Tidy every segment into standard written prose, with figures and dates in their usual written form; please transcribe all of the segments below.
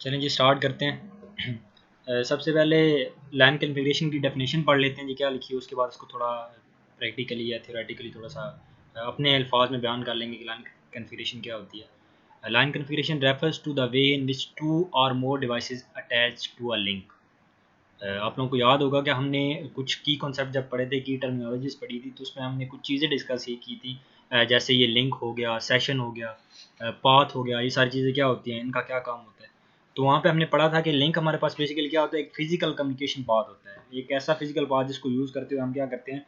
चलें जी स्टार्ट करते हैं। सबसे पहले लैन कन्फिग्रेशन की डेफिनेशन पढ़ लेते हैं जी क्या लिखी है, उसके बाद उसको थोड़ा प्रैक्टिकली या थ्योरेटिकली थोड़ा सा अपने अल्फाज में बयान कर लेंगे कि लैन कन्फिग्रेशन क्या होती है। LAN configuration refers to the way in which two और more devices attach to a link. आप लोगों को याद होगा कि हमने कुछ की कॉन्सेप्ट जब पढ़े थे, की टर्मिनोलॉजीज पढ़ी थी, तो उसमें हमने कुछ चीज़ें डिस्कस ही की थी, जैसे ये लिंक हो गया, सेशन हो गया, पाथ हो गया, ये सारी चीज़ें क्या होती हैं, इनका क्या काम होता है। तो वहाँ पे हमने पढ़ा था कि लिंक हमारे पास बेसिकली क्या होता है, एक फिजिकल कम्युनिकेशन पाथ होता है, एक ऐसा फिजिकल पाथ जिसको यूज़ करते हुए हम क्या करते हैं,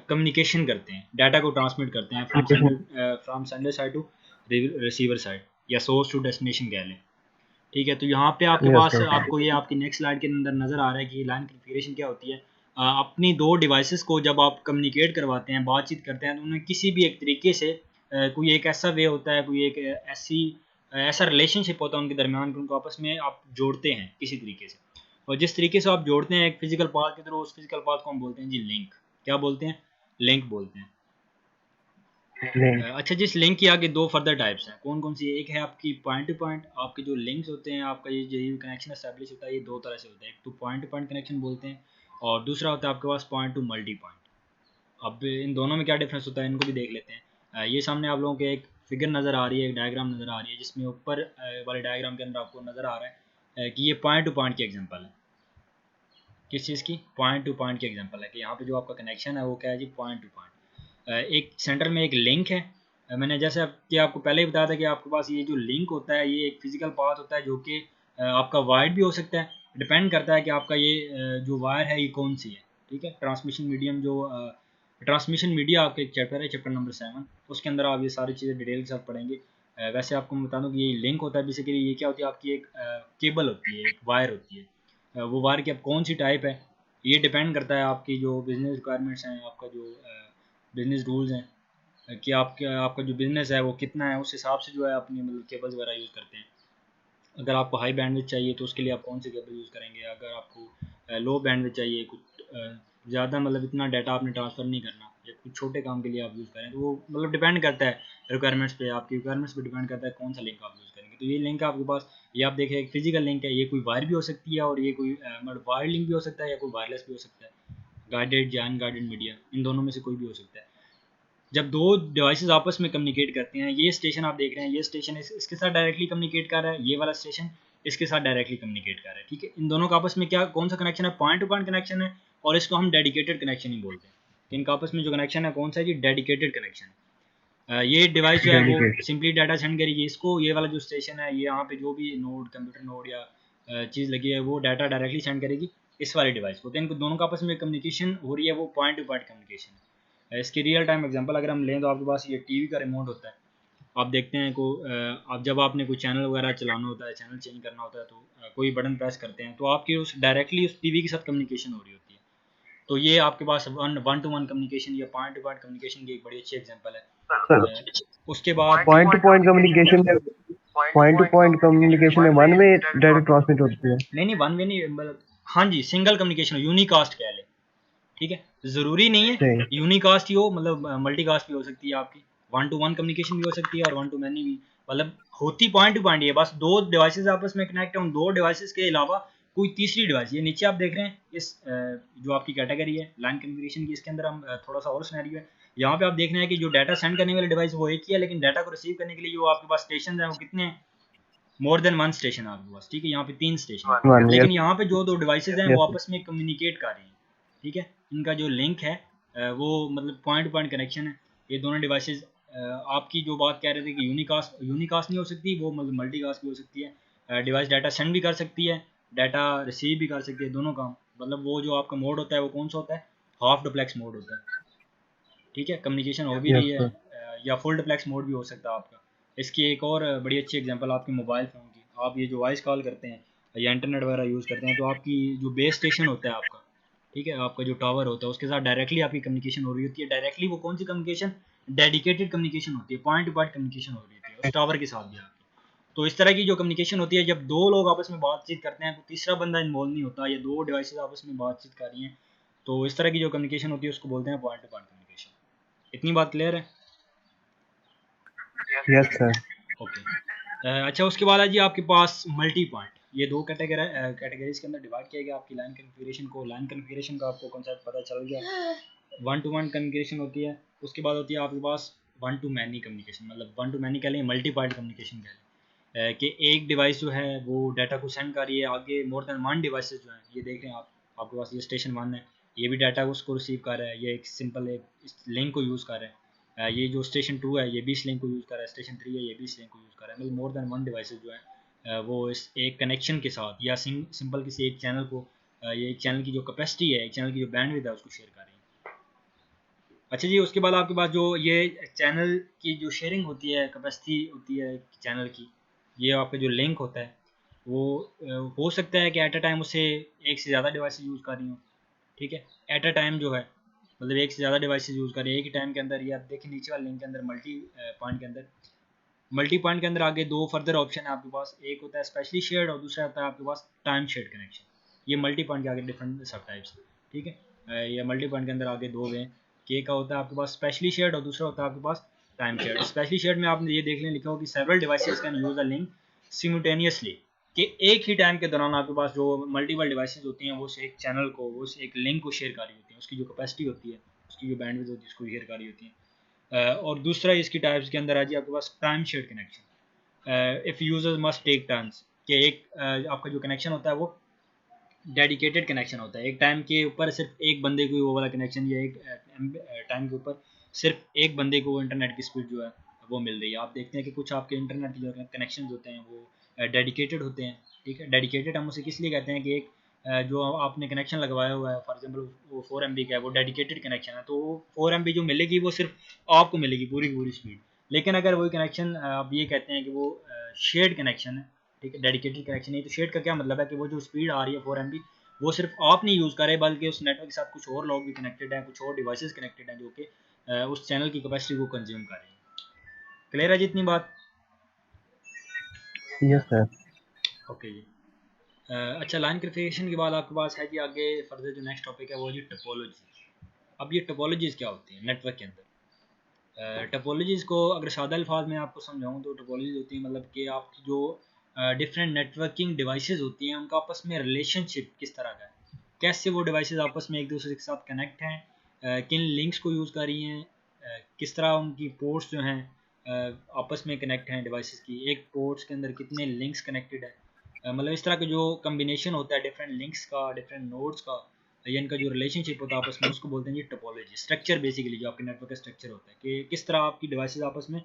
कम्युनिकेशन करते हैं, डाटा को ट्रांसमिट करते हैं from sender side to receiver side, या सोर्स टू डेस्टिनेशन कह लें। ठीक है, तो यहाँ पे आपके यस पास सर। आपको ये आपकी नेक्स्ट स्लाइड के अंदर नज़र आ रहा है कि लाइन कन्फिग्रेशन क्या होती है। अपनी दो डिवाइसेस को जब आप कम्युनिकेट करवाते हैं, बातचीत करते हैं, तो उन्हें किसी भी एक तरीके से कोई एक ऐसा वे होता है, कोई एक ऐसा रिलेशनशिप होता है उनके दरमियान कि उनको आपस में आप जोड़ते हैं किसी तरीके से। और जिस तरीके से आप जोड़ते हैं एक फिजिकल पाथ के थ्रू, उस फिजिकल पाथ को हम बोलते हैं जी लिंक। क्या बोलते हैं? लिंक बोलते हैं। लिंक। अच्छा, जिस लिंक की आगे दो फर्दर टाइप्स हैं, कौन कौन सी? एक है आपकी पॉइंट टू पॉइंट, आपके जो लिंक्स होते हैं, आपका ये जो कनेक्शन एस्टैब्लिश होता है, ये दो तरह से होता है। एक तो पॉइंट टू पॉइंट कनेक्शन बोलते हैं, और दूसरा होता है आपके पास पॉइंट टू मल्टी पॉइंट। अब इन दोनों में क्या डिफरेंस होता है, इनको भी देख लेते हैं। ये सामने आप लोगों के एक फिगर नज़र आ रही है, एक डायग्राम नज़र आ रही है, जिसमें ऊपर वाले डायग्राम के अंदर आपको नज़र आ रहा है कि ये पॉइंट टू पॉइंट की एग्जांपल है। किस चीज़ की? पॉइंट टू पॉइंट की एग्जांपल है कि यहाँ पे जो आपका कनेक्शन है वो क्या है जी, पॉइंट टू पॉइंट। एक सेंटर में एक लिंक है। मैंने जैसे कि आपको पहले ही बताया था कि आपके पास ये जो लिंक होता है, ये एक फिजिकल पाथ होता है जो कि आपका वायर्ड भी हो सकता है। डिपेंड करता है कि आपका ये जो वायर है ये कौन सी है। ठीक है, ट्रांसमिशन मीडियम जो ट्रांसमिशन मीडिया आपका एक चैप्टर है, चैप्टर नंबर 7, उसके अंदर आप ये सारी चीज़ें डिटेल के साथ पढ़ेंगे। वैसे आपको मैं बता दूं कि ये लिंक होता है बेसिकली, ये क्या होती है, आपकी एक केबल होती है, एक वायर होती है। वो वायर की अब कौन सी टाइप है, ये डिपेंड करता है आपकी जो बिज़नेस रिक्वायरमेंट्स हैं, आपका जो बिज़नेस रूल्स हैं, कि आपका आपका जो बिज़नेस है वो कितना है, उस हिसाब से जो है अपनी मतलब केबल्स वगैरह यूज़ करते हैं। अगर आपको हाई बैंडविड्थ चाहिए तो उसके लिए आप कौन से केबल यूज़ करेंगे। अगर आपको लो बैंडविड्थ चाहिए, कुछ ज़्यादा मतलब इतना डाटा आपने ट्रांसफ़र नहीं करना, या कुछ छोटे काम के लिए आप यूज़ करें, तो वो मतलब डिपेंड करता है रिक्वायरमेंट्स पे, आपकी रिक्वायरमेंट्स पे डिपेंड करता है कौन सा लिंक आप यूज़ करेंगे। तो ये लिंक आपके पास, ये आप देखें एक फिजिकल लिंक है, ये कोई वायर भी हो सकती है, और ये कोई मतलब वायर लिंक भी हो सकता है, या कोई वायरलेस भी हो सकता है, गाइडेड या अनगाइडेड मीडिया, इन दोनों में से कोई भी हो सकता है। जब दो डिवाइसेस आपस में कम्युनिकेट करते हैं, ये स्टेशन आप देख रहे हैं, ये स्टेशन इसके साथ डायरेक्टली कम्युनिकेट कर रहा है, ये वाला स्टेशन इसके साथ डायरेक्टली कम्युनिकेट कर रहा है। ठीक है, इन दोनों का आपस में क्या कौन सा कनेक्शन है? पॉइंट टू पॉइंट कनेक्शन है, और इसको हम डेडिकेटेड कनेक्शन ही बोलते हैं। इनका आपस में जो कनेक्शन है कौन सा है जी? Dedicated connection. ये डिवाइस जो है वो डेडिकेट। सिंपली डाटा सेंड करेगी इसको, ये वाला जो स्टेशन है, ये यहाँ पे जो भी नोड, कंप्यूटर नोड या चीज़ लगी है, वो डाटा डायरेक्टली सेंड करेगी इस वाले डिवाइस को। तो इनको दोनों का आपस में कम्युनिकेशन हो रही है, वो पॉइंट टू पॉइंट कम्युनिकेशन है। इसकी रियल टाइम एग्जांपल अगर हम लें, तो आपके पास ये टीवी का रिमोट होता है। आप देखते हैं को आप जब आपने कोई चैनल वगैरह चलाना होता है, चैनल चेंज करना होता है, तो कोई बटन प्रेस करते हैं, तो आपकी उस डायरेक्टली उस टीवी के साथ कम्युनिकेशन हो रही होती है। तो ये आपके पास वन टू वन कम्युनिकेशन या पॉइंट टू पॉइंट कम्युनिकेशन की एक बड़ी अच्छी एग्जांपल है। सर, उसके बाद पॉइंट टू पॉइंट कम्युनिकेशन में वन वे डाटा ट्रांसमिट होती है। नहीं वन वे नहीं, मतलब हाँ जी, सिंगल कम्युनिकेशन, यूनिकास्ट कह लें। ठीक है, ज़रूरी नहीं है सही। यूनिकास्ट ही हो, मतलब मल्टीकास्ट भी हो सकती है आपकी, वन टू वन कम्युनिकेशन भी हो सकती है, और वन टू मैनी भी, मतलब होती पॉइंट टू पॉइंट। ये बस दो डिवाइसेस आपस में कनेक्ट है, उन दो डिवाइसेस के अलावा कोई तीसरी डिवाइस, ये नीचे आप देख रहे हैं इस जो आपकी कैटेगरी है लाइन कम्युनिकेशन की, इसके अंदर हम थोड़ा सा और सिनेरियो है। यहाँ पे आप देख रहे हैं कि जो डाटा सेंड करने वाली डिवाइस वो एक ही है, लेकिन डाटा को रिसीव करने के लिए जो आपके पास स्टेशन है वो कितने हैं? मोर देन वन स्टेशन आपके पास। ठीक है, यहाँ पे 3 स्टेशन है, वन। लेकिन यस। यहाँ पे जो दो डिवाइसेस हैं वो यस। आपस में कम्युनिकेट कर रही हैं। ठीक है, इनका जो लिंक है वो मतलब पॉइंट टू पॉइंट कनेक्शन है। ये दोनों डिवाइसेस आपकी जो बात कह रहे थे कि यूनिकास्ट नहीं हो सकती, वो मतलब मल्टीकास्ट भी हो सकती है। डिवाइस डाटा सेंड भी कर सकती है, डाटा रिसीव भी कर सकती है, दोनों काम। मतलब वो जो आपका मोड होता है वो कौन सा होता है? हाफ डुप्लेक्स मोड होता है। ठीक है, कम्युनिकेशन हो भी रही यस है, सर। या फुल डुप्लेक्स मोड भी हो सकता है आपका। इसकी एक और बड़ी अच्छी एग्जांपल आपके मोबाइल फ़ोन की, आप ये जो वॉइस कॉल करते हैं या इंटरनेट वगैरह यूज़ करते हैं, तो आपकी जो बेस स्टेशन होता है आपका, ठीक है, आपका जो टावर होता है उसके साथ डायरेक्टली आपकी कम्युनिकेशन हो रही होती है। डायरेक्टली वो कौन सी कम्युनिकेशन? डेडिकेटेड कम्युनिकेशन होती है, पॉइंट टू पॉइंट कम्युनिकेशन हो रही होती है उस टावर के साथ भी आपकी। तो इस तरह की जो कम्युनिकेशन होती है, जब दो लोग आपस में बातचीत करते हैं, तो तीसरा बंदा इन्वॉल्व नहीं होता, या दो डिवाइसेस आपस में बातचीत कर रही हैं, तो इस तरह की जो कम्युनिकेशन होती है उसको बोलते हैं पॉइंट टू पॉइंट कम्युनिकेशन। इतनी बात क्लियर है? Yes sir. ओके। अच्छा, उसके बाद है जी आपके पास मल्टी पॉइंट। ये दो कैटेगरीज के अंदर डिवाइड किया गया आपकी लाइन कन्फिगरेशन को। लाइन कन्फिगरेशन का आपको कॉन्सेप्ट पता चल गया। 1 to 1 कम्युनिकेशन होती है। उसके बाद होती है आपके पास 1 to मैनी कम्युनिकेशन, मतलब 1 to मैनी कह लें, मल्टी पार्टी कम्युनिकेशन कह लें, कि एक डिवाइस जो है वो डाटा को सेंड कर रही है आगे मोर देन 1 डिवाइसेस जो हैं। ये देख रहे हैं आप, आपके पास ये स्टेशन 1 है, ये भी डाटा उसको रिसीव कर रहा है, ये एक सिंपल एक लिंक को यूज़ कर रहा है। ये जो स्टेशन 2 है ये भी इस लिंक को यूज़ कर रहा है, स्टेशन 3 है ये भी इस लिंक को यूज़ कर रहा है। मतलब मोर देन 1 डिवाइसेस जो है वो इस एक कनेक्शन के साथ या सिंपल किसी एक चैनल को, ये एक चैनल की जो कैपेसिटी है, एक चैनल की जो बैंडविड्थ है उसको शेयर कर रही है। अच्छा जी, उसके बाद आपके पास जो ये चैनल की जो शेयरिंग होती है, कैपेसिटी होती है चैनल की, ये आपका जो लिंक होता है वो हो सकता है कि एट अ टाइम उसे एक से ज़्यादा डिवाइसेस यूज़ कर रही हूँ, ठीक है। एट अ टाइम जो है मतलब एक से ज़्यादा डिवाइसेस यूज़ कर रहे हैं एक ही टाइम के अंदर। ये आप देखिए नीचे वाले लिंक के अंदर मल्टी पॉइंट के अंदर आगे दो फर्दर ऑप्शन है आपके पास। एक होता है स्पेशली शेयर्ड और दूसरा होता है आपके पास टाइम शेयर्ड कनेक्शन। ये मल्टी पॉइंट के आगे डिफरेंट सब टाइप्स, ठीक है। ये मल्टी पॉइंट के अंदर आगे दो वे के का होता है आपके पास स्पेशली शेयर्ड और दूसरा होता है आपके पास टाइम शेयर्ड। स्पेशली शेयर्ड में आपने ये देख लें लिखा हो कि several devices can use a link simultaneously, कि एक ही टाइम के दौरान आपके पास जो मल्टीपल डिवाइसेस होती हैं वो एक चैनल को, वो एक लिंक को शेयर कर रही होती हैं, उसकी जो कैपेसिटी होती है, उसकी जो बैंडविड्थ होती है उसको शेयर कर रही होती है। और दूसरा इसकी टाइप्स के अंदर आ जी आपके पास time shared connection. If users must take turns, कि एक आपका जो कनेक्शन होता है वो डेडिकेटेड कनेक्शन होता है। एक टाइम के ऊपर सिर्फ एक बंदे को वो वाला कनेक्शन, या एक टाइम के ऊपर सिर्फ एक बंदे को इंटरनेट की स्पीड जो है वो मिल रही है। आप देखते हैं कि कुछ आपके इंटरनेट के जो कनेक्शन होते हैं वो डेडिकेटेड होते हैं, ठीक है। डेडिकेटेड हम उसे किस लिए कहते हैं कि एक जो आपने कनेक्शन लगवाया हुआ है, फॉर एग्जांपल वो 4 MB का है, वो डेडिकेटेड कनेक्शन है, तो 4 MB जो मिलेगी वो सिर्फ आपको मिलेगी पूरी की पूरी स्पीड। लेकिन अगर वही कनेक्शन आप ये कहते हैं कि वो शेयर्ड कनेक्शन है, ठीक है, डेडिकेटेड कनेक्शन नहीं, तो शेयर्ड का क्या मतलब है कि वो जो स्पीड आ रही है 4 MB वो सिर्फ आप नहीं यूज़ कर रहे बल्कि उस नेटवर्क के साथ कुछ और लोग भी कनेक्टेड हैं, कुछ और डिवाइसेस कनेक्टेड हैं जो कि उस चैनल की कैपेसिटी को कंज्यूम कर रहे हैं। क्लियर है जितनी बात? Yes sir. ओके जी। अच्छा, लाइन कन्फिगरेशन के बाद आपके पास है जी आगे फर्दर जो नेक्स्ट टॉपिक है वो जी टोपोलॉजी। अब ये टोपोलॉजीज़ क्या होती हैं नेटवर्क के अंदर? टोपोलॉजीज़ को अगर सादा अल्फाज में आपको समझाऊँ तो टोपोलॉजीज़ होती है मतलब कि आपकी जो डिफरेंट नेटवर्किंग डिवाइसेस होती हैं उनका आपस में रिलेशनशिप किस तरह का है, कैसे वो डिवाइसेस आपस में एक दूसरे के साथ कनेक्ट हैं, किन लिंक्स को यूज़ कर रही हैं, किस तरह उनकी पोर्ट्स जो हैं आपस में कनेक्ट हैं डिवाइसेस की, एक पोर्ट्स के अंदर कितने लिंक्स कनेक्टेड है। मतलब इस तरह का जो कम्बिनेशन होता है डिफरेंट लिंक्स का, डिफरेंट नोड्स का, या इनका जो रिलेशनशिप होता है आपस में उसको बोलते हैं जी टोपोलॉजी। स्ट्रक्चर बेसिकली जो आपके नेटवर्क का स्ट्रक्चर होता है कि किस तरह आपकी डिवाइसेस आपस में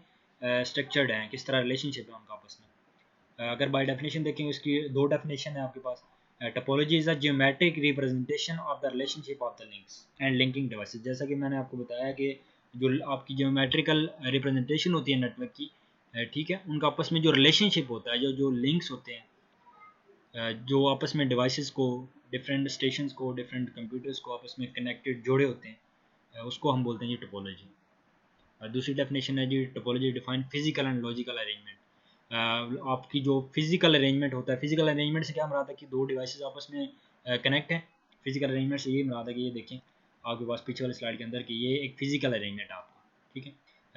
स्ट्रक्चर्ड हैं, किस तरह रिलेशनशिप है उनका आपस में। अगर बाय डेफिनेशन देखेंगे इसकी दो डेफिनेशन है आपके पास। Topology is a geometric representation of the relationship of the links and linking devices. जैसा कि मैंने आपको बताया कि जो आपकी ज्योमेट्रिकल रिप्रेजेंटेशन होती है नेटवर्क की, ठीक है, उनका आपस में जो रिलेशनशिप होता है, जो जो लिंक्स होते हैं, जो आपस में डिवाइसेस को, डिफरेंट स्टेशंस को, डिफरेंट कंप्यूटर्स को आपस में कनेक्टेड जोड़े होते हैं, उसको हम बोलते हैं जी टोपोलॉजी। और दूसरी डेफिनेशन है जी topology define physical and logical arrangement. आपकी जो फिजिकल अरेंजमेंट होता है, फिजिकल अरेंजमेंट से क्या मुराद है कि दो डिवाइसेस आपस में कनेक्ट है। फिजिकल अरेंजमेंट से ये मुराद है कि ये देखें आपके पास पीछे वाले स्लाइड के अंदर कि ये एक फिजिकल अरेंजमेंट है आपका, ठीक है।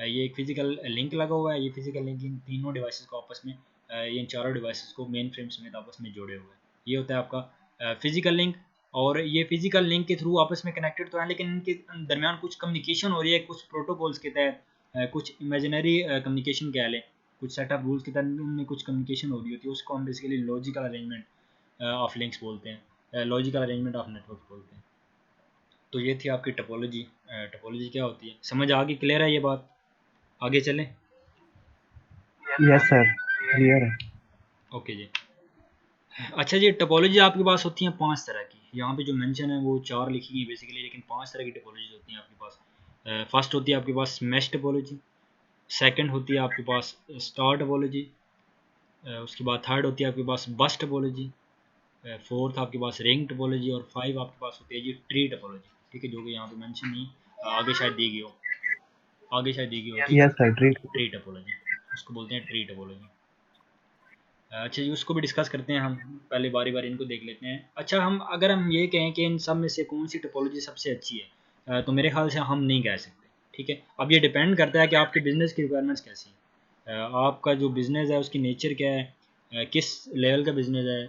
ये एक फिजिकल लिंक लगा हुआ है, ये फिजिकल लिंक इन तीनों डिवाइसेस को आपस में, ये इन चारों डिवाइसेस को मेन फ्रेम समेत आपस में जोड़े हुए हैं। ये होता है आपका फिजिकल लिंक। और ये फिजिकल लिंक के थ्रू आपस में कनेक्टेड तो है, लेकिन इनके दरमियान कुछ कम्युनिकेशन हो रही है, कुछ प्रोटोकॉल्स के तहत, कुछ इमेजिनरी कम्युनिकेशन कह लें, कुछ सेटअप रूल्स के तहत उनमें कुछ कम्युनिकेशन हो रही होती है, उसको हम basically logical arrangement of links बोलते हैं, लॉजिकल अरेंजमेंट ऑफ नेटवर्क बोलते हैं। तो ये थी आपकी टोपोलॉजी। टोपोलॉजी क्या होती है, समझ आ गई? क्लियर है ये बात? आगे चलें? यस सर, क्लियर है। ओके जी। अच्छा जी, टोपोलॉजी आपके पास होती हैं 5 तरह की। यहाँ पे जो मेंशन है वो 4 लिखी गई बेसिकली, लेकिन 5 तरह की टोपोलॉजी होती हैं आपके पास। फर्स्ट होती है आपके पास मैश टोपोलॉजी, सेकंड होती है आपके पास स्टार टोपोलॉजी, उसके बाद थर्ड होती है आपके पास बस टोपोलॉजी, फोर्थ आपके पास रिंग टोपोलॉजी, और 5 आपके पास होती है जी ट्री टोपोलॉजी, ठीक है, जो कि यहाँ पे मेंशन नहीं, आगे शायद दी गई हो, आगे शायद दी गई हो, ठीक है। Yes sir, treat. Tree topology, उसको बोलते हैं ट्री टोपोलॉजी। अच्छा जी, उसको भी डिस्कस करते हैं हम, पहले बारी बारी इनको देख लेते हैं। अच्छा, हम अगर हम ये कहें कि इन सब में से कौन सी टोपोलॉजी सबसे अच्छी है, तो मेरे ख्याल से हम नहीं कह सकते, ठीक है। अब ये डिपेंड करता है कि आपके बिज़नेस की रिक्वायरमेंट्स कैसी है, आपका जो बिज़नेस है उसकी नेचर क्या है, किस लेवल का बिज़नेस है,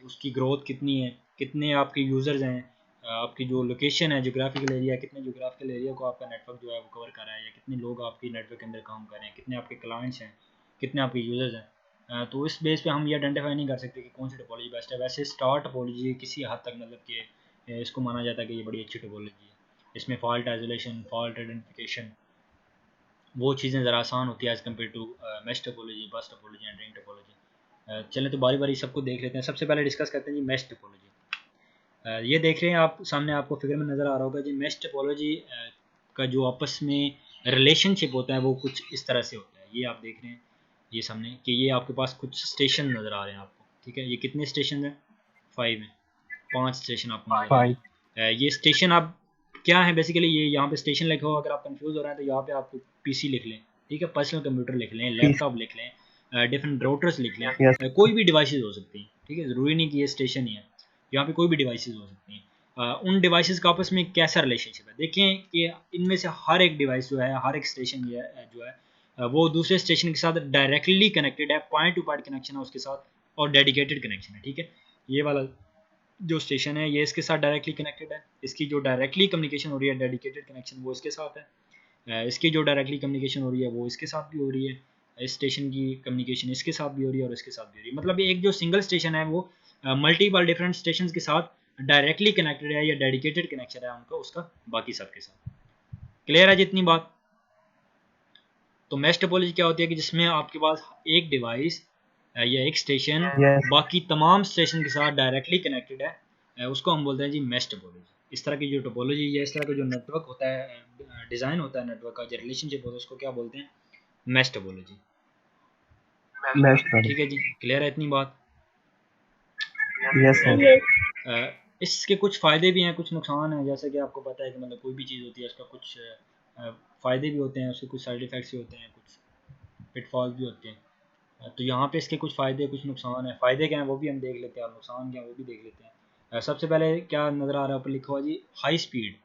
उसकी ग्रोथ कितनी है, कितने आपके यूज़र्स हैं, आपकी जो लोकेशन है, जोग्राफिकल एरिया, कितने जोग्राफिकल एरिया को आपका नेटवर्क जो है वो कवर कर रहा है, या कितने लोग आपकी नेटवर्क के अंदर काम कर रहे हैं, कितने आपके क्लाइंट्स हैं, कितने आपके यूज़र्स हैं। तो इस बेस पे हम ये आइडेंटिफाई नहीं कर सकते कि कौन सी टोपोलॉजी बेस्ट है। वैसे स्टार टोपोलॉजी किसी हद तक मतलब कि इसको माना जाता है कि ये बड़ी अच्छी टोपोलॉजी है। इसमें फॉल्ट आइसोलेशन, फॉल्ट आइडेंटिफिकेशन, वो चीज़ें ज़रा आसान होती है as compare to mesh topology, bus topology and ring topology. चलें तो बारी बारी सबको देख लेते हैं। सबसे पहले डिस्कस करते हैं जी मैश टोपोलॉजी। ये देख रहे हैं आप सामने, आपको फिगर में नज़र आ रहा होगा जी। मैश टोपोलॉजी का जो आपस में रिलेशनशिप होता है वो कुछ इस तरह से होता है। ये आप देख रहे हैं ये सामने कि ये आपके पास कुछ स्टेशन नज़र आ रहे हैं आपको, ठीक है। ये कितने स्टेशन हैं? 5 हैं, 5 स्टेशन आपको नज़र आ रहे 5 हैं। ये स्टेशन आप क्या है बेसिकली, ये यहाँ पे स्टेशन लिखा हो, अगर आप कंफ्यूज हो रहे हैं तो यहाँ पे आप पीसी लिख लें, ठीक है, पर्सनल कंप्यूटर लिख लें, पीस लैपटॉप लिख लें, डिफरेंट राउटर्स लिख लें, यस कोई भी डिवाइसेस हो सकती हैं, ठीक है। ज़रूरी नहीं कि ये स्टेशन ही है, यहाँ पे कोई भी डिवाइसेस हो सकती हैं। उन डिवाइसेस का आपस में कैसा रिलेशनशिप है, देखें कि इनमें से हर एक डिवाइस जो है, हर एक स्टेशन जो है वो दूसरे स्टेशन के साथ डायरेक्टली कनेक्टेड है, पॉइंट टू पॉइंट कनेक्शन है उसके साथ, और डेडिकेटेड कनेक्शन है, ठीक है। ये वाला जो स्टेशन है ये इसके साथ डायरेक्टली कनेक्टेड है, इसकी जो डायरेक्टली कम्युनिकेशन हो रही है डेडिकेटेड कनेक्शन वो इसके साथ है, इसकी जो डायरेक्टली कम्युनिकेशन हो रही है वो इसके साथ भी हो रही है, इस स्टेशन की कम्युनिकेशन इसके साथ भी हो रही है और इसके साथ भी हो रही है। मतलब एक जो सिंगल स्टेशन है वो मल्टीपल डिफरेंट स्टेशन के साथ डायरेक्टली कनेक्टेड है या डेडिकेटेड कनेक्शन है उनका, उसका बाकी सबके साथ। क्लियर है जितनी बात? तो मैश टोपोलॉजी क्या होती है कि जिसमें आपके पास एक डिवाइस या एक स्टेशन यस बाकी तमाम स्टेशन के साथ डायरेक्टली कनेक्टेड है, उसको हम बोलते हैं जी मैश टोपोलॉजी। इस तरह की जो टोपोलॉजी है, इस तरह का जो नेटवर्क होता है, डिज़ाइन होता है नेटवर्क का, जो रिलेशनशिप होता है, उसको क्या बोलते हैं? Mesh topology. मैश ठीक है जी, क्लियर है इतनी बात? यस सर अ, इसके कुछ फ़ायदे भी हैं, कुछ नुकसान हैं। जैसे कि आपको पता है कि मतलब कोई भी चीज़ होती है उसका कुछ फ़ायदे भी होते हैं, उसके कुछ साइड इफ़ेक्ट्स भी होते हैं, कुछ पिटफॉल्स भी होते हैं। तो यहाँ पे इसके कुछ फ़ायदे कुछ नुकसान हैं। फ़ायदे क्या हैं वो भी हम देख लेते हैं और नुकसान क्या है वो भी देख लेते हैं। सबसे पहले क्या नज़र आ रहा है ऊपर लिखा हुआ जी, हाई स्पीड।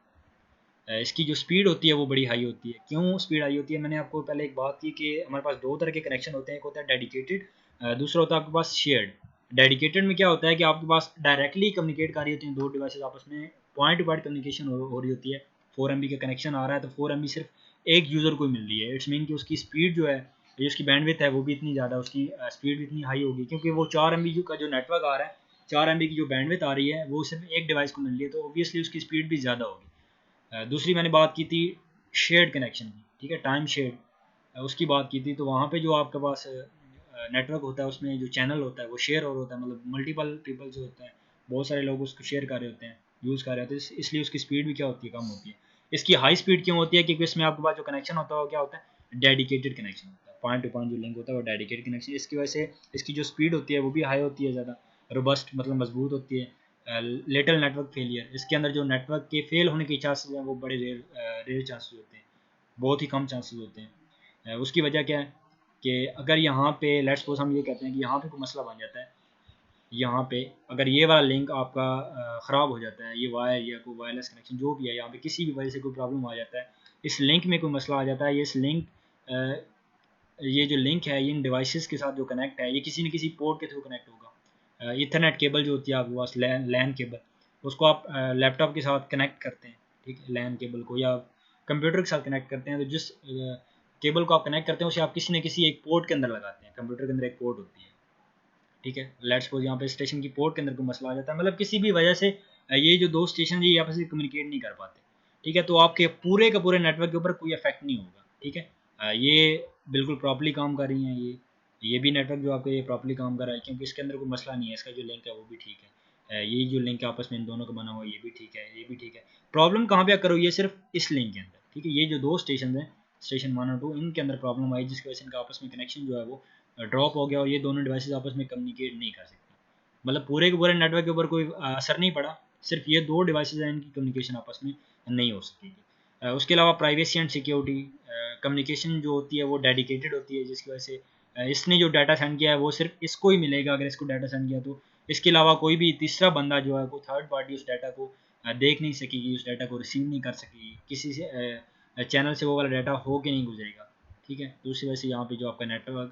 इसकी जो स्पीड होती है वो बड़ी हाई होती है। क्यों स्पीड हाई होती है? मैंने आपको पहले एक बात की कि हमारे पास दो तरह के कनेक्शन होते हैं, एक होता है डेडिकेटेड, दूसरा होता है आपके पास शेयर्ड। डेडिकेटेड में क्या होता है कि आपके पास डायरेक्टली कम्युनिकेट कर रही होती हैं दो डिवाइसेस आपस में, पॉइंट टू पॉइंट कम्युनिकेशन हो रही होती है। 4 MB का कनेक्शन आ रहा है तो 4 MB सिर्फ एक यूज़र को मिल रही है। इट्स मीन कि उसकी स्पीड जो है, ये उसकी बैंडविड्थ है वो भी इतनी ज़्यादा, उसकी स्पीड भी इतनी हाई होगी, क्योंकि वो 4 MB का जो नेटवर्क आ रहा है, 4 MB की जो बैंडविड्थ आ रही है वो सिर्फ एक डिवाइस को मिल रही है, तो ऑब्वियसली उसकी स्पीड भी ज़्यादा होगी। दूसरी मैंने बात की थी शेयर्ड कनेक्शन की, ठीक है, टाइम शेयर्ड, उसकी बात की थी। तो वहाँ पे जो आपके पास नेटवर्क होता है उसमें जो चैनल होता है वो शेयर और होता है, मतलब मल्टीपल पीपल जो होते हैं, बहुत सारे लोग उसको शेयर कर रहे होते हैं, यूज़ कर रहे होते हैं, इसलिए उसकी स्पीड भी क्या होती है, कम होती है। इसकी हाई स्पीड क्यों होती है? क्योंकि इसमें आपके पास जो कनेक्शन होता है वो क्या होता है, डेडिकेटेड कनेक्शन होता है, पॉइंट टू पॉइंट जो लिंक होता है वो डेडिकेटेड कनेक्शन। इसकी वजह से इसकी जो स्पीड होती है वो भी हाई होती है, ज़्यादा रोबस्ट मतलब मजबूत होती है। लेटल नेटवर्क फेलियर, इसके अंदर जो नेटवर्क के फेल होने के चांसेस हैं वो बड़े रेयर चांसेस होते हैं, बहुत ही कम चांसेस होते हैं। उसकी वजह क्या है कि अगर यहाँ पे लेट्स सपोज हम ये कहते हैं कि यहाँ पे कोई मसला बन जाता है, यहाँ पे अगर ये वाला लिंक आपका ख़राब हो जाता है, ये वायर या कोई वायरलेस कनेक्शन जो भी है, यहाँ पे किसी भी वजह से कोई प्रॉब्लम आ जाता है, इस लिंक में कोई मसला आ जाता है, ये जो लिंक है इन डिवाइसेस के साथ जो कनेक्ट है, ये किसी न किसी पोर्ट के थ्रू कनेक्ट होगा। ईथरनेट केबल जो होती है आपके पास, लैन केबल, उसको आप लैपटॉप के साथ कनेक्ट करते हैं, ठीक है, लैन केबल को, या कंप्यूटर के साथ कनेक्ट करते हैं। तो जिस केबल को आप कनेक्ट करते हैं उसे आप किसी न किसी एक पोर्ट के अंदर लगाते हैं, कंप्यूटर के अंदर एक पोर्ट होती है, ठीक है। लेट्स सपोज यहाँ पे स्टेशन की पोर्ट के अंदर कोई मसला आ जाता है, मतलब किसी भी वजह से ये जो दो स्टेशन ये आपस में कम्युनिकेट नहीं कर पाते, ठीक है, तो आपके पूरे का पूरे नेटवर्क के ऊपर कोई इफेक्ट नहीं होगा, ठीक है। ये बिल्कुल प्रॉपर्ली काम कर रही हैं, ये भी नेटवर्क जो आपका ये प्रॉपर्ली काम कर रहा है, क्योंकि इसके अंदर कोई मसला नहीं है, इसका जो लिंक है वो भी ठीक है, यही जो लिंक है आपस में इन दोनों का बना हुआ है ये भी ठीक है, ये भी ठीक है। प्रॉब्लम कहाँ पे करो, ये सिर्फ इस लिंक के अंदर, ठीक है, ये जो दो स्टेशन हैं, स्टेशन 1 और 2, इनके अंदर प्रॉब्लम आई जिसकी वजह से इनका आपस में कनेक्शन जो है वो ड्रॉप हो गया और ये दोनों डिवाइसेस आपस में कम्युनिकेट नहीं कर सकते। मतलब पूरे के पूरे नेटवर्क के ऊपर कोई असर नहीं पड़ा, सिर्फ ये दो डिवाइसेस हैं इनकी कम्युनिकेशन आपस में नहीं हो सकेगी। उसके अलावा प्राइवेसी एंड सिक्योरिटी, कम्युनिकेशन जो होती है वो डेडिकेटेड होती है, जिसकी वजह से इसने जो डाटा सेंड किया है वो सिर्फ इसको ही मिलेगा अगर इसको डाटा सेंड किया तो, इसके अलावा कोई भी तीसरा बंदा जो है कोई थर्ड पार्टी उस डाटा को देख नहीं सकेगी, उस डाटा को रिसीव नहीं कर सकेगी, किसी से चैनल से वो वाला डाटा हो के नहीं गुजरेगा, ठीक है। दूसरी वजह से यहाँ पे जो आपका नेटवर्क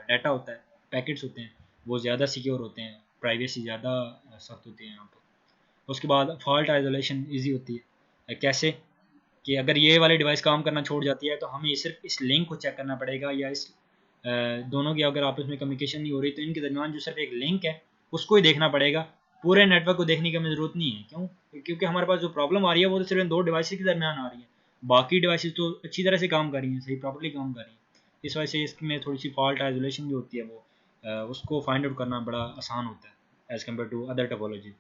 डाटा होता है, पैकेट्स होते हैं, वो ज़्यादा सिक्योर होते हैं, प्राइवेसी ज़्यादा सख्त होती है यहाँ पर। उसके बाद फॉल्ट आइसोलेशन ईजी होती है। कैसे कि अगर ये वाली डिवाइस काम करना छोड़ जाती है तो हमें सिर्फ इस लिंक को चेक करना पड़ेगा, या इस दोनों की अगर आपस में कम्युनिकेशन नहीं हो रही तो इनके दरमियान जो सिर्फ एक लिंक है उसको ही देखना पड़ेगा, पूरे नेटवर्क को देखने की हमें ज़रूरत नहीं है। क्यों? क्योंकि हमारे पास जो प्रॉब्लम आ रही है वो तो सिर्फ इन दो डिवाइसेस के दरमियान आ रही है, बाकी डिवाइसेस तो अच्छी तरह से काम कर रही हैं, सही प्रॉपर्ली काम कर रही हैं। इस वजह से इसमें थोड़ी सी फॉल्ट आइसोलेशन जो होती है वो उसको फाइंड आउट करना बड़ा आसान होता है as compare to other topology.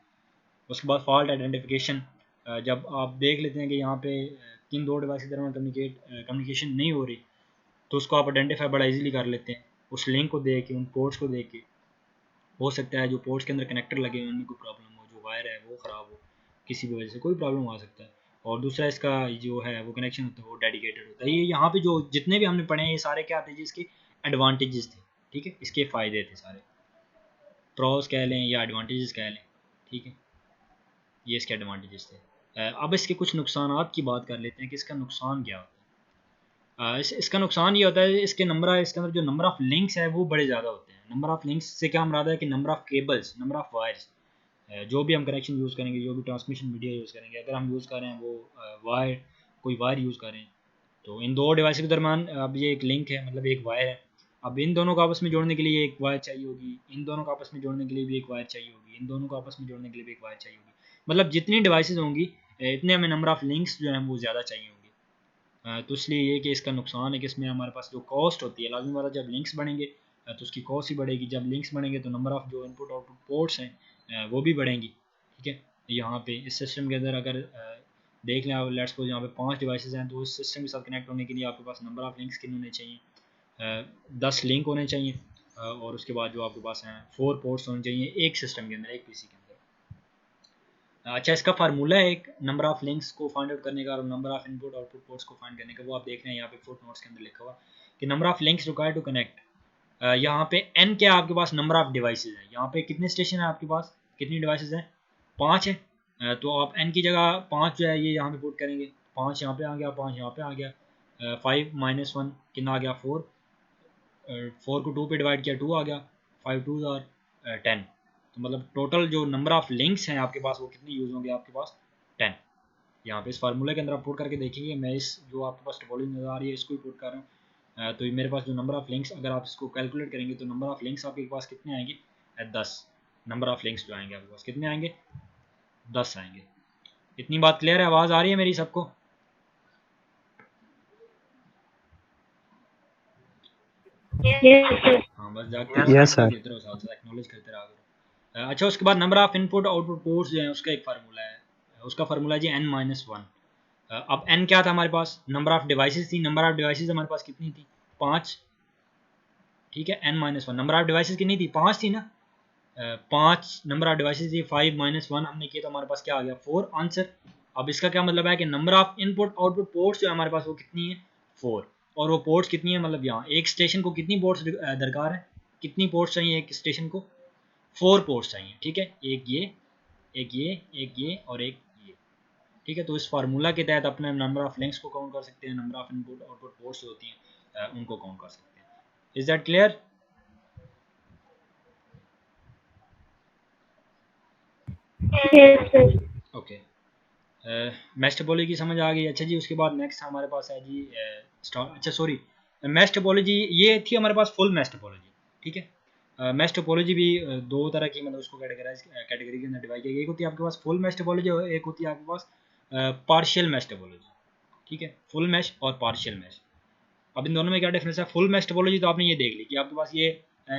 उसके बाद फॉल्ट आइडेंटिफिकेशन, जब आप देख लेते हैं कि यहाँ पे किन दो डिवाइस के दरमियान कम्युनिकेशन नहीं हो रही तो उसको आप आइडेंटिफाई बड़ा इजीली कर लेते हैं उस लिंक को देख के, उन पोर्ट्स को देख के। हो सकता है जो पोर्ट्स के अंदर कनेक्टर लगे हैं उनमें कोई प्रॉब्लम हो, जो वायर है वो ख़राब हो, किसी भी वजह से कोई प्रॉब्लम आ सकता है। और दूसरा इसका जो है वो कनेक्शन होता है वो डेडिकेटेड होता है। ये यहाँ पे जो जितने भी हमने पढ़े हैं ये सारे क्या थे जी, इसके एडवांटेजेस थे, ठीक है, इसके फ़ायदे थे सारे, प्रोस कह लें या एडवांटेजेस कह लें, ठीक है, ये इसके एडवांटेजेस थे। अब इसके कुछ नुकसानात की बात कर लेते हैं कि इसका नुकसान क्या होता है। इसका नुकसान ये होता है इसके अंदर जो नंबर ऑफ़ लिंक्स है वो बड़े ज़्यादा होते हैं। नंबर ऑफ़ लिंक्स से क्या मुराद है कि number of cables, number of wires, जो भी हम कनेक्शन यूज़ करेंगे, जो भी ट्रांसमिशन मीडिया यूज़ करेंगे, अगर हम यूज़ कर रहे हैं वो वायर, कोई वायर यूज़ कर रहे हैं तो इन दो डिवाइस के दरमियान अब ये एक लिंक है, मतलब एक वायर है। अब इन दोनों को आपस में जोड़ने के लिए एक वायर चाहिए होगी, इन दोनों को आपस में जोड़ने के लिए भी एक वायर चाहिए होगी, इन दोनों को आपस में जोड़ने के लिए भी एक वायर चाहिए होगी। मतलब जितनी डिवाइसेस होंगी इतने हमें नंबर ऑफ़ लिंक्स जो हैं वो ज़्यादा चाहिए होंगी। तो इसलिए ये कि इसका नुकसान है कि इसमें हमारे पास जो कॉस्ट होती है, लाजमी बात है जब लिंक्स बढ़ेंगे तो उसकी कॉस्ट ही बढ़ेगी। जब लिंक्स बढ़ेंगे तो नंबर ऑफ़ जो इनपुट आउटपुट पोर्ट्स हैं वो भी बढ़ेंगी, ठीक है। यहाँ पे इस सिस्टम के अंदर अगर देख लें आप, लेट्स सपोज यहाँ पे 5 डिवाइसेस हैं तो उस सिस्टम के साथ कनेक्ट होने के लिए आपके पास नंबर ऑफ़ लिंक्स कितने होने चाहिए, 10 लिंक होने चाहिए, और उसके बाद जो आपके पास हैं 4 पोर्ट्स होने चाहिए एक सिस्टम के अंदर, एक पीसी के अंदर। अच्छा, इसका फार्मूला है एक नंबर ऑफ़ लिंक्स को फाइंड आउट करने का और number of input output ports को फाइंड करने का, वो आप देख रहे हैं यहाँ पे फुट नोट्स के अंदर लिखा हुआ कि number of links required to connect. यहाँ पे n क्या आपके पास नंबर ऑफ़ डिवाइसेस है, यहाँ पे कितने स्टेशन है आपके पास, कितनी डिवाइसेस हैं, 5 है। तो आप n की जगह 5 जो है ये यहाँ पे पुट करेंगे, 5 यहाँ पे आ गया, 5 यहाँ पे आ गया, 5 माइनस 1 कितना आ गया 4, 4 को 2 पे डिवाइड किया 2 आ गया, 5 2 आर 10। तो मतलब टोटल जो नंबर ऑफ़ लिंक्स हैं आपके पास वो कितने यूज़ होंगे आपके पास 10। यहाँ पे इस फार्मूले के अंदर आप पुट करके देखेंगे, मैं इस जो आपके पास टोपोलॉजी नज़र आ रही है इसको ही पुट कर रहा हूँ। तो मेरे पास जो नंबर ऑफ़ लिंक्स, अगर आप इसको कैलकुलेट करेंगे तो नंबर ऑफ़ लिंक्स आपके पास कितने आएंगे, 10 नंबर ऑफ़ लिंक्स जो आएंगे आपके पास कितने आएंगे, 10 आएंगे। इतनी बात क्लियर है? आवाज़ आ रही है मेरी सबको? हाँ, बस जाके यस सर। देते रहो, साथ साथ एक्नॉलेज करते रहा करो। अच्छा, उसके बाद number of input output ports जो है उसका एक फार्मूला है, उसका फार्मूला जी n-1। अब n क्या था हमारे पास, नंबर ऑफ़ डिवाइसेस थी, नंबर ऑफ़ डिवाइसेस हमारे पास कितनी थी, 5, ठीक है। n-1 नंबर ऑफ़ डिवाइसेस कितनी थी, 5 थी ना, 5 नंबर ऑफ़ डिवाइसेस थी, 5 माइनस 1 हमने किया तो हमारे पास क्या आ गया 4 आंसर। अब इसका क्या मतलब है कि number of input output ports जो है हमारे पास वो कितनी है 4, और वो पोर्ट्स कितनी है, मतलब यहाँ एक स्टेशन को कितनी पोर्ट्स दरकार है, कितनी पोर्ट्स चाहिए एक स्टेशन को, 4 पोर्ट्स चाहिए, ठीक है, एक ये, एक ये, एक ये और एक ये, ठीक है। तो इस फार्मूला के तहत अपने नंबर ऑफ़ लिंक्स को काउंट कर सकते हैं, number of input output ports जो होती हैं उनको काउंट कर सकते हैं। Is that clear? Okay, mesh topology की समझ आ गई। अच्छा जी, उसके बाद नेक्स्ट हमारे पास है जी अच्छा सॉरी, मैश टोपोलॉजी ये थी हमारे पास फुल मैश टोपोलॉजी, ठीक है। मैश टोपोलॉजी भी दो तरह की, मतलब उसको कैटेगरी के अंदर डिवाइड किया गया। एक होती है आपके पास फुल मैश टोपोलॉजी और एक होती है आपके पास पार्शियल मैश टोपोलॉजी, ठीक है, फुल मैश और पार्शियल मैश। अब इन दोनों में क्या डिफरेंस है, फुल मैश टोपोलॉजी तो आपने ये देख ली कि आपके पास ये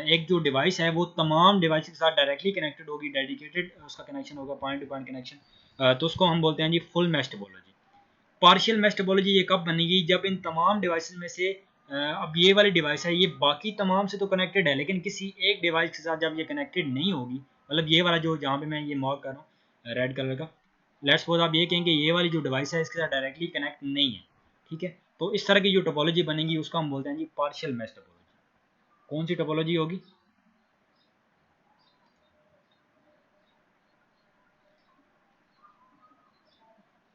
एक जो डिवाइस है वो तमाम डिवाइस के साथ डायरेक्टली कनेक्टेड होगी, डेडिकेटेड उसका कनेक्शन होगा, पॉइंट टू पॉइंट कनेक्शन, तो उसको हम बोलते हैं जी full mesh topology. Partial mesh topology ये कब बनेगी, जब इन तमाम डिवाइसेस में से अब ये वाली डिवाइस है ये बाकी तमाम से तो कनेक्टेड है लेकिन किसी एक डिवाइस के साथ जब ये कनेक्टेड नहीं होगी, मतलब ये वाला जो जहाँ पे मैं ये मार्क कर रहा हूँ रेड कलर का, लेट्स सपोज आप ये कहेंगे ये वाली जो डिवाइस है इसके साथ डायरेक्टली कनेक्ट नहीं है, ठीक है। तो इस तरह की जो टोपोलॉजी बनेगी उसका हम बोलते हैं जी पार्शियल मैश टोपोलॉजी। कौन सी टोपोलॉजी होगी,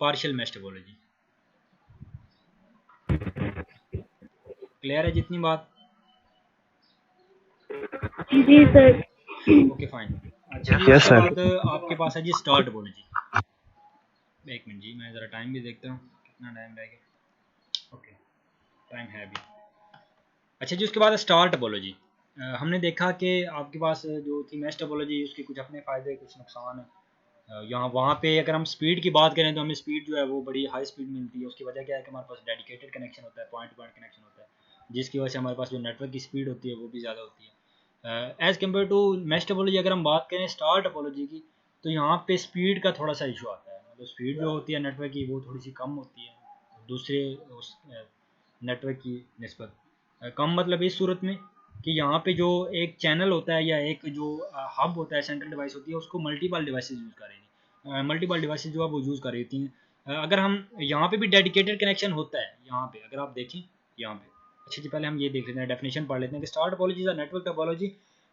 पार्शियल मैश टोपोलॉजी। क्लियर है जितनी बात? जी सर। Okay fine. अच्छा जी, यस उसके सर। बाद आपके पास है जी स्टार टोपोलॉजी। एक मिनट जी, मैं ज़रा टाइम भी देखता हूँ कितना टाइम रह गया। ओके, टाइम है अभी। अच्छा जी, उसके बाद स्टार टोपोलॉजी। हमने देखा कि आपके पास जो थी मैश टोपोलॉजी, उसके कुछ अपने फ़ायदे कुछ नुकसान हैं। यहाँ वहाँ पे अगर हम स्पीड की बात करें तो हमें स्पीड जो है वो बड़ी हाई स्पीड मिलती है। उसकी वजह क्या है कि हमारे पास डेडिकेटेड कनेक्शन होता है, पॉइंट टू पॉइंट कनेक्शन होता है, जिसकी वजह से हमारे पास जो नेटवर्क की स्पीड होती है वो भी ज़्यादा होती है as compare to mesh topology. अगर हम बात करें स्टार टोपोलॉजी की, तो यहाँ पे स्पीड का थोड़ा सा इशू आता है। मतलब स्पीड जो होती है नेटवर्क की वो थोड़ी सी कम होती है दूसरे उस नेटवर्क की नस्बत। कम मतलब इस सूरत में कि यहाँ पे जो एक चैनल होता है या एक जो हब होता है, सेंट्रल डिवाइस होती है, उसको मल्टीपल डिवाइसेस यूज़ करेंगे। मल्टीपल डिवाइसेस जो है वो यूज़ कर रही होती हैं। अगर हम यहाँ पे भी डेडिकेटेड कनेक्शन होता है, यहाँ पे अगर आप देखें यहाँ पे। अच्छा जी, पहले हम ये देख लेते हैं, डेफिनेशन पढ़ लेते हैं कि star topology is a network topology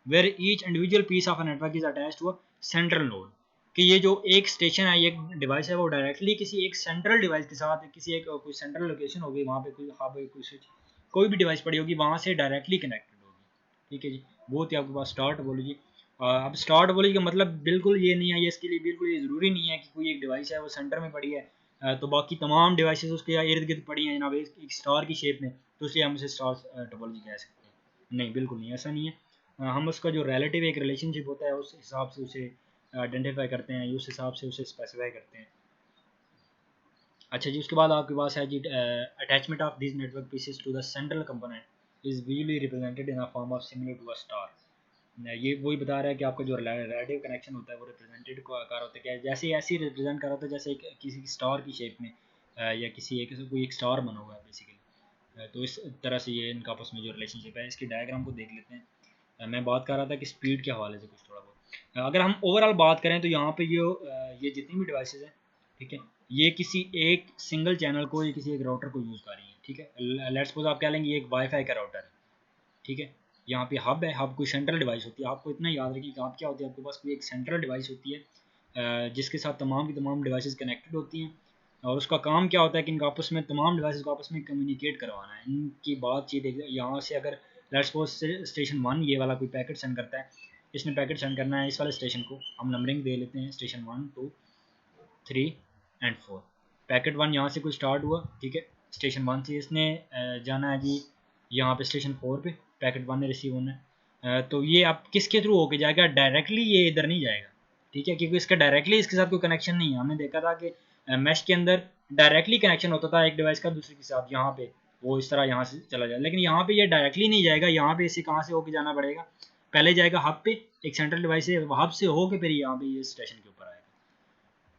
where each individual piece of a network is attached to a central node. कि ये जो एक स्टेशन है, एक डिवाइस है, वो डायरेक्टली किसी एक सेंट्रल डिवाइस के साथ, किसी एक कोई सेंट्रल लोकेशन होगी, वहाँ पे कोई हब, कोई स्विच, कोई भी डिवाइस पड़ी होगी, वहाँ से डायरेक्टली कनेक्टेड होगी। ठीक है जी, वो थी आपके पास स्टार टोपोलॉजी। अब स्टार टोपोलॉजी का मतलब बिल्कुल ये नहीं है, ये इसके लिए बिल्कुल ये ज़रूरी नहीं है कि कोई एक डिवाइस है वो सेंटर में पड़ी है तो बाकी तमाम डिवाइसेस उसके इर्द गिर्द पड़ी हैं जनाब एक स्टार की शेप में, तो इसलिए हम उसे स्टार टोपोलॉजी कह सकते हैं। नहीं, बिल्कुल नहीं, ऐसा नहीं है। हम उसका जो रिलेटिव एक रिलेशनशिप होता है उस हिसाब से उसे आइडेंटिफाई करते हैं, उस हिसाब से उसे स्पेसिफाई करते हैं। अच्छा जी, उसके बाद आपके पास है जी attachment of this network pieces to the central component is visually represented in a form of similar to a star. ये वही बता रहा है कि आपका जो रिलेटिव कनेक्शन होता है वो रिप्रेजेंटेड को आकार होता है, क्या जैसे ऐसे ही रिप्रेजेंट कर होता है जैसे किसी स्टार की शेप में या किसी एक कोई एक स्टार बना हुआ है बेसिकली। तो इस तरह से ये इनका आपस में जो रिलेशनशिप है, इसकी डायग्राम को देख लेते हैं। मैं बात कर रहा था कि स्पीड के हवाले से कुछ थोड़ा बहुत अगर हम ओवरऑल बात करें तो यहाँ पे जो ये जितनी भी डिवाइसेस हैं, ठीक है, ये किसी एक सिंगल चैनल को या किसी एक राउटर को यूज़ कर रही है। ठीक है, लेट्स सपोज आप कह लेंगे ये एक वाईफाई का राउटर है। ठीक है, यहाँ पे हब है, हब कोई सेंट्रल डिवाइस होती है। आपको इतना याद रखिए कि हब क्या होती है, आपके पास कोई एक सेंट्रल डिवाइस होती है जिसके साथ तमाम की तमाम डिवाइसेस कनेक्टेड होती हैं, और उसका काम क्या होता है कि इनका आपस में तमाम डिवाइसेस को आपस में कम्युनिकेट करवाना है, इनकी बातचीत। यहाँ से अगर लेट्स सपोज स्टेशन 1 ये वाला कोई पैकेट सेंड करता है, इसने पैकेट सेंड करना है इस वाले स्टेशन को, हम नंबरिंग दे लेते हैं स्टेशन 1 2 3 एंड 4। पैकेट 1 यहाँ से कोई स्टार्ट हुआ, ठीक है, स्टेशन 1 से इसने जाना है जी यहाँ पे स्टेशन 4 पे, पैकेट 1 ने रिसीव होना है। तो ये आप किसके थ्रू होके जाएगा, डायरेक्टली ये इधर नहीं जाएगा। ठीक है, क्योंकि इसका डायरेक्टली इसके साथ कोई कनेक्शन नहीं है। हमने देखा था कि मैश के अंदर डायरेक्टली कनेक्शन होता था एक डिवाइस का दूसरे के साथ, यहाँ पे वो इस तरह यहाँ से चला जाए, लेकिन यहाँ पे ये डायरेक्टली नहीं जाएगा। यहाँ पे इसे कहाँ से होके जाना पड़ेगा, पहले जाएगा हब पे, एक सेंट्रल डिवाइस है, हब से होके फिर यहाँ पे ये स्टेशन के ऊपर आएगा।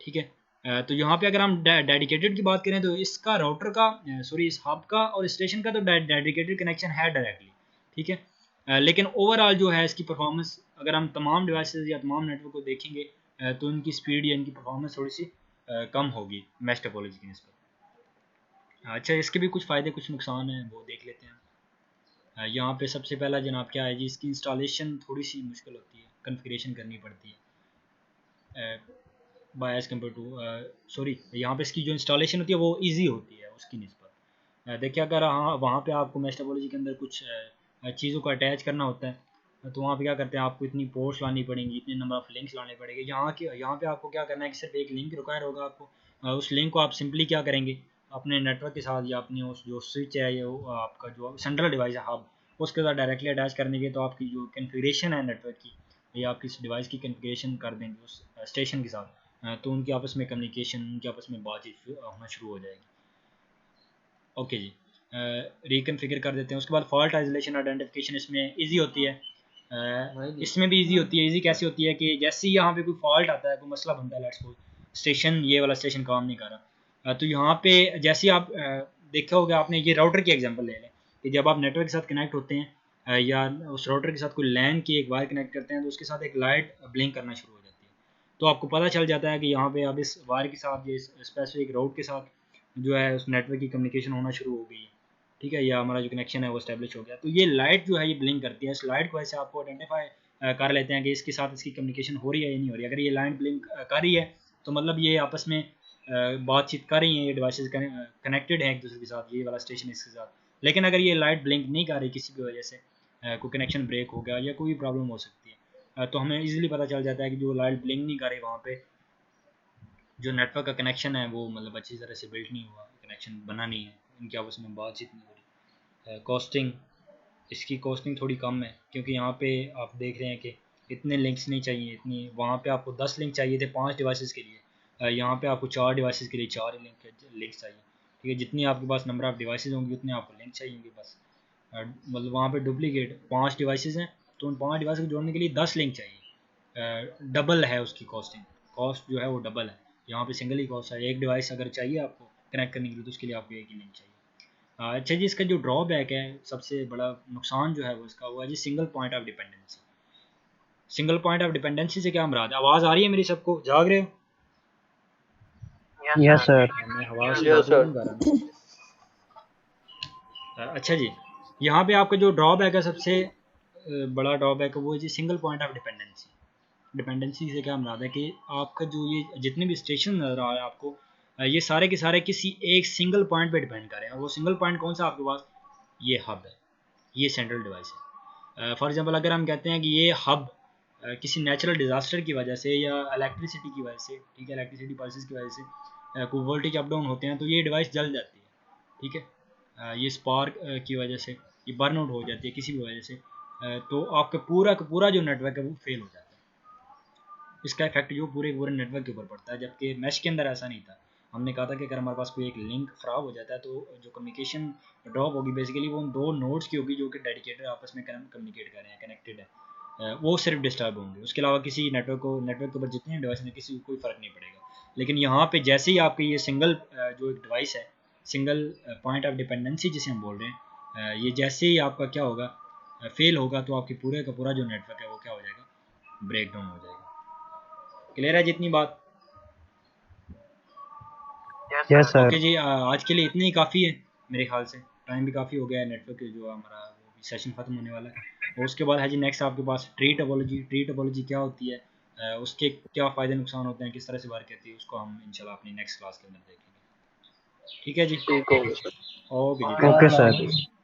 ठीक है, तो यहाँ पे अगर हम डेडिकेटेड की बात करें तो इसका राउटर का सॉरी इस हब का और स्टेशन का तो डेडिकेटेड कनेक्शन है डायरेक्टली। ठीक है, लेकिन ओवरऑल जो है इसकी परफॉर्मेंस, अगर हम तमाम डिवाइसेस या तमाम नेटवर्क को देखेंगे तो इनकी स्पीड या इनकी परफॉर्मेंस थोड़ी सी कम होगी मैश टोपोलॉजी की निस्बत। अच्छा, इसके भी कुछ फ़ायदे कुछ नुकसान हैं, वो देख लेते हैं। यहाँ पे सबसे पहला जनाब क्या है जी, इसकी इंस्टॉलेशन थोड़ी सी मुश्किल होती है, कन्फिगरेशन करनी पड़ती है by as compare to sorry, यहाँ पे इसकी जो इंस्टॉलेशन होती है वो ईजी होती है उसकी निस्बत। देखिए, अगर हाँ वहाँ पे आपको मैश टोपोलॉजी के अंदर कुछ चीज़ों को अटैच करना होता है तो वहाँ पे क्या करते हैं, आपको इतनी पोर्ट्स लानी पड़ेंगी, इतने नंबर ऑफ़ लिंक्स लाने पड़ेंगे। यहाँ पे आपको क्या करना है कि सिर्फ एक लिंक रिक्वायर होगा आपको। उस लिंक को आप सिंपली क्या करेंगे, अपने नेटवर्क के साथ या अपनी उस जो स्विच है या आपका जो सेंट्रल डिवाइस है हब, उसके साथ डायरेक्टली अटैच कर देंगे, तो आपकी जो कन्फिगरेशन है नेटवर्क की या आपकी इस डिवाइस की कन्फिगरेशन कर देंगे उस स्टेशन के साथ, तो उनकी आपस में कम्युनिकेशन, उनकी आपस में बातचीत होना शुरू हो जाएगी। ओके जी, रिकन्फिगर कर देते हैं। उसके बाद फॉल्ट आइसोलेशन आइडेंटिफिकेशन इसमें इजी होती है। इसमें भी इजी होती है। इजी कैसी होती है कि जैसे ही यहाँ पे कोई फॉल्ट आता है, कोई मसला बनता है, लेट्स सपोज स्टेशन ये वाला स्टेशन काम नहीं कर रहा, तो यहाँ पे जैसे ही आप देखा होगा आपने, ये राउटर की एग्जांपल ले लें कि जब आप नेटवर्क के साथ कनेक्ट होते हैं या उस राउटर के साथ कोई लैन की एक वायर कनेक्ट करते हैं, तो उसके साथ एक लाइट ब्लिंक करना शुरू हो जाती है। तो आपको पता चल जाता है कि यहाँ पे अब इस वायर के साथ, ये स्पेसिफिक राउट के साथ जो है उस नेटवर्क की कम्युनिकेशन होना शुरू हो गई है। ठीक है, या हमारा जो कनेक्शन है वो स्टैब्लिश हो गया। तो ये लाइट जो है ये ब्लिंक करती है। इस लाइट को ऐसे आपको आइडेंटिफाई कर लेते हैं कि इसके साथ इसकी कम्युनिकेशन हो रही है या नहीं हो रही है। अगर ये लाइट ब्लिंक कर रही है तो मतलब ये आपस में बातचीत कर रही हैं, ये डिवाइसेस कनेक्टेड हैं एक दूसरे के साथ, ये वाला स्टेशन इसके साथ। लेकिन अगर ये लाइट ब्लिंक नहीं कर रही किसी भी वजह से, कोई कनेक्शन ब्रेक हो गया या कोई प्रॉब्लम हो सकती है, तो हमें इजीली पता चल जाता है कि जो लाइट ब्लिंक नहीं करे वहाँ पे जो नेटवर्क का कनेक्शन है वो मतलब अच्छी तरह से बिल्ट नहीं हुआ, कनेक्शन बना नहीं है, इनकी आपस में बातचीत नहीं हो रही। कॉस्टिंग, इसकी कॉस्टिंग थोड़ी कम है क्योंकि यहाँ पे आप देख रहे हैं कि इतने लिंक्स नहीं चाहिए, इतनी वहाँ पे आपको 10 लिंक चाहिए थे 5 डिवाइसेस के लिए, यहाँ पे आपको 4 डिवाइसेस के लिए 4 ही लिंक्स चाहिए। ठीक है, जितनी आपके पास नंबर ऑफ डिवाइसेस होंगी उतने आपको लिंक चाहिए बस। मतलब वहाँ पे डुप्लीकेट 5 डिवाइसेस हैं तो उन 5 डिवाइस को जोड़ने के लिए 10 लिंक चाहिए, डबल है उसकी कॉस्टिंग, कॉस्ट जो है वो डबल है। यहाँ पे सिंगल ही कॉस्ट है, एक डिवाइस अगर चाहिए आपको कनेक्ट करने के लिए तो उसके लिए आपको एक ही लिंक चाहिए। अच्छा जी, इसका जो ड्रॉबैक है, सबसे बड़ा नुकसान जो है वो इसका हुआ है जी single point of dependency. Single point of dependency से क्या मुराद है? आवाज़ आ रही है मेरी सबको? जाग रहे हो? Yes sir. मैं आवाज़ से ज़्यादा नहीं कर रहा हूँ। अच्छा जी, यहाँ पे आपका जो ड्रॉबैक है, सबसे बड़ा ड्रॉबैक है वो है जी single point of dependency. Dependency से क्या मुराद है कि आपका जो ये जितने भी स्टेशन नज़र आ रहे हैं आपको, ये सारे के सारे किसी एक सिंगल पॉइंट पे डिपेंड कर रहे हैं। और वो सिंगल पॉइंट कौन सा आपके पास? ये हब है, ये सेंट्रल डिवाइस है। फॉर एग्जांपल अगर हम कहते हैं कि ये हब किसी नेचुरल डिज़ास्टर की वजह से या इलेक्ट्रिसिटी की वजह से, ठीक है, इलेक्ट्रिसिटी पल्सेस की वजह से कोई वोल्टेज अप डाउन होते हैं तो ये डिवाइस जल जाती है। ठीक है, ये स्पार्क की वजह से ये बर्न आउट हो जाती है किसी भी वजह से, तो आपका पूरा का पूरा जो नेटवर्क है वो फेल हो जाता है। इसका इफेक्ट जो पूरे पूरे नेटवर्क के ऊपर पड़ता है, जबकि मैश के अंदर ऐसा नहीं था। हमने कहा था कि अगर हमारे पास कोई एक लिंक ख़राब हो जाता है तो जो कम्युनिकेशन ड्रॉप होगी, बेसिकली वो उन दो नोड्स की होगी जो कि डेडिकेटेड आपस में कम्युनिकेट कर रहे हैं, कनेक्टेड है, वो सिर्फ डिस्टर्ब होंगे। उसके अलावा किसी नेटवर्क के ऊपर जितने डिवाइस हैं किसी को कोई फ़र्क नहीं पड़ेगा। लेकिन यहाँ पे जैसे ही आपके ये सिंगल जो एक डिवाइस है, सिंगल पॉइंट ऑफ डिपेंडेंसी जिसे हम बोल रहे हैं, ये जैसे ही आपका क्या होगा, फेल होगा, तो आपकी पूरे का पूरा जो नेटवर्क है वो क्या हो जाएगा, ब्रेक डाउन हो जाएगा। क्लियर है जितनी बात? Yes sir. ओके जी, आज के लिए इतने ही काफ़ी है मेरे ख्याल से, टाइम भी काफ़ी हो गया है, नेटवर्क जो हमारा वो भी सेशन ख़त्म होने वाला है। और उसके बाद है जी नेक्स्ट आपके पास ट्री टोपोलॉजी। ट्री टोपोलॉजी क्या होती है, उसके क्या फ़ायदे नुकसान होते हैं, किस तरह से वर्क करती है, उसको हम इंशाल्लाह अपनी नेक्स्ट क्लास के अंदर देखेंगे। ठीक है जी, ठीक होगा सर। ओके जी, ओके सर।